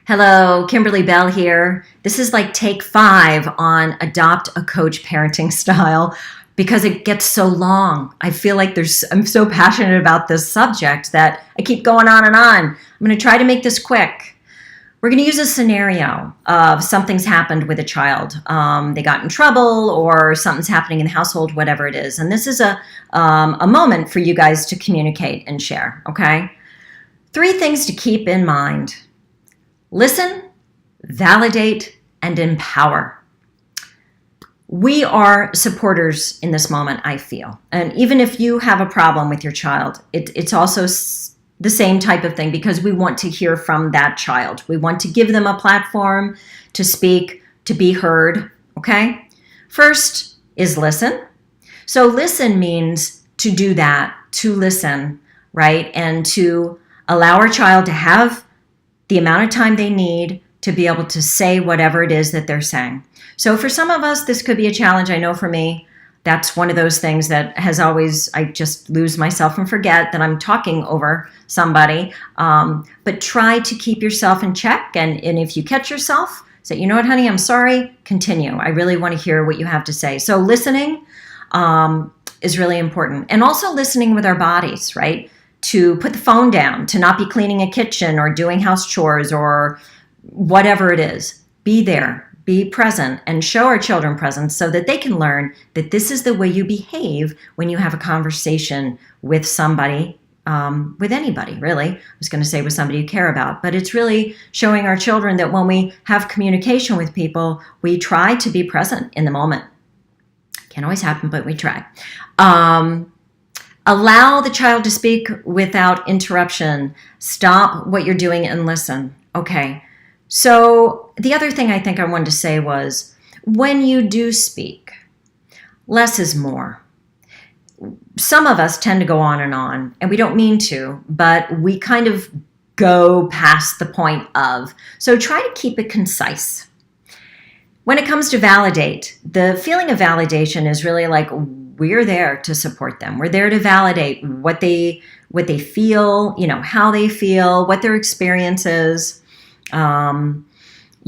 Hello, Kimberly Bell here. This is like take 5 on adopt a coach parenting style because it gets so long. I feel like I'm so passionate about this subject that I keep going on and on. I'm going to try to make this quick. We're going to use a scenario of something's happened with a child. They got in trouble or something's happening in the household, whatever it is. And this is a moment for you guys to communicate and share, okay? 3 things to keep in mind. Listen, validate, and empower. We are supporters in this moment, I feel. And even if you have a problem with your child, it's also the same type of thing because we want to hear from that child. We want to give them a platform to speak, to be heard, okay? First is listen. So listen means to do that, to listen, right? And to allow our child to have the amount of time they need to be able to say whatever it is that they're saying. So for some of us, this could be a challenge. I know for me, that's one of those things that has always, I just lose myself and forget that I'm talking over somebody. But try to keep yourself in check. And if you catch yourself, say, you know what, honey, I'm sorry, continue. I really want to hear what you have to say. So listening is really important. And also listening with our bodies, right? To put the phone down, to not be cleaning a kitchen or doing house chores or whatever it is. Be there, be present, and show our children presence so that they can learn that this is the way you behave when you have a conversation with somebody, with anybody, really. I was going to say with somebody you care about, but it's really showing our children that when we have communication with people, we try to be present in the moment. Can't always happen, but we try. Allow the child to speak without interruption. Stop what you're doing and listen. Okay. So the other thing I think I wanted to say was when you do speak, less is more. Some of us tend to go on, and we don't mean to, but we kind of go past the point of. So try to keep it concise. When it comes to validate, the feeling of validation is really like we're there to support them. We're there to validate what they feel, how they feel, what their experience is. You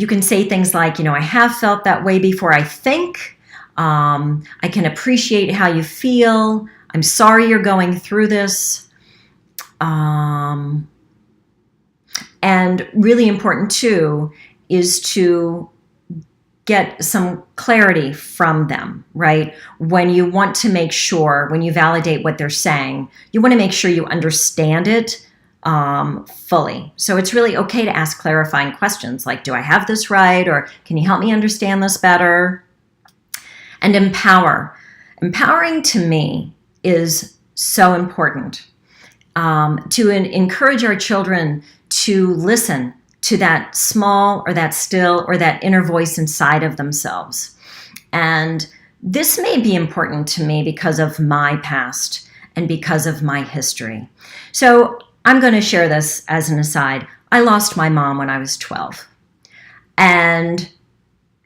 can say things like, I have felt that way before, I think. I can appreciate how you feel. I'm sorry you're going through this. And really important too is to get some clarity from them, right? When you want to make sure, when you validate what they're saying, you want to make sure you understand it fully. So it's really okay to ask clarifying questions like, do I have this right? Or can you help me understand this better? And empower. Empowering to me is so important to encourage our children to listen to that small or that still or that inner voice inside of themselves. And this may be important to me because of my past and because of my history. So I'm going to share this as an aside. I lost my mom when I was 12. And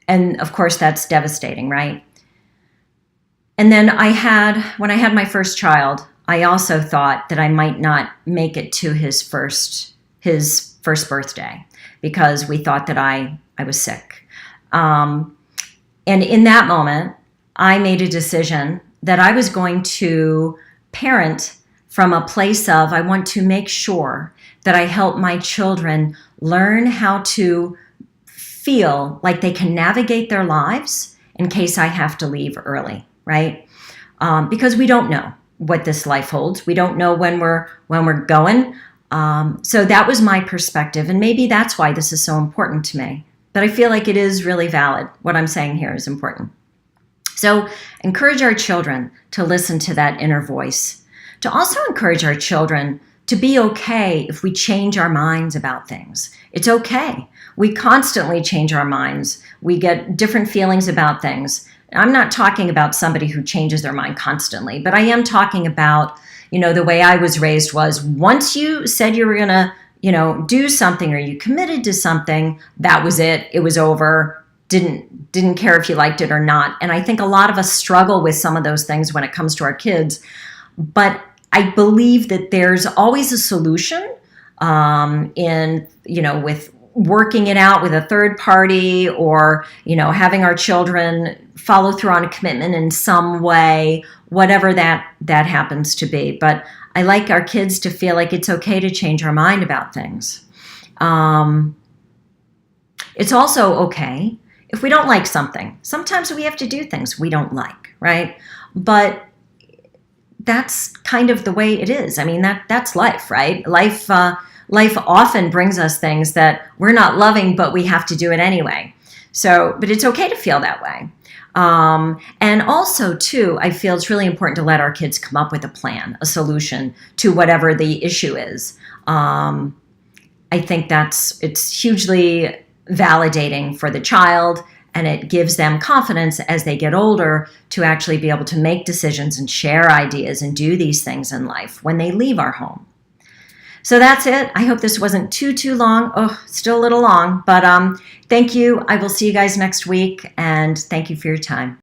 of course that's devastating, right? And then when I had my first child, I also thought that I might not make it to his first birthday because we thought that I was sick. And in that moment, I made a decision that I was going to parent from a place of, I want to make sure that I help my children learn how to feel like they can navigate their lives in case I have to leave early, right? Because we don't know what this life holds. We don't know when we're going. So that was my perspective, and maybe that's why this is so important to me. But I feel like it is really valid. What I'm saying here is important. So encourage our children to listen to that inner voice. To also encourage our children to be okay if we change our minds about things. It's okay. We constantly change our minds. We get different feelings about things. I'm not talking about somebody who changes their mind constantly, but I am talking about the way I was raised was once you said you were going to, do something or you committed to something, that was it. It was over. Didn't care if you liked it or not. And I think a lot of us struggle with some of those things when it comes to our kids. But I believe that there's always a solution with working it out with a third party, or, having our children follow through on a commitment in some way, whatever that happens to be. But I like our kids to feel like it's okay to change our mind about things. It's also okay if we don't like something. Sometimes we have to do things we don't like, right? But that's kind of the way it is. I mean, that's life, right? Life often brings us things that we're not loving, but we have to do it anyway. So, but it's okay to feel that way. And also, too, I feel it's really important to let our kids come up with a plan, a solution to whatever the issue is. I think it's hugely validating for the child, and it gives them confidence as they get older to actually be able to make decisions and share ideas and do these things in life when they leave our home. So that's it. I hope this wasn't too long. Oh, still a little long, but thank you. I will see you guys next week, and thank you for your time.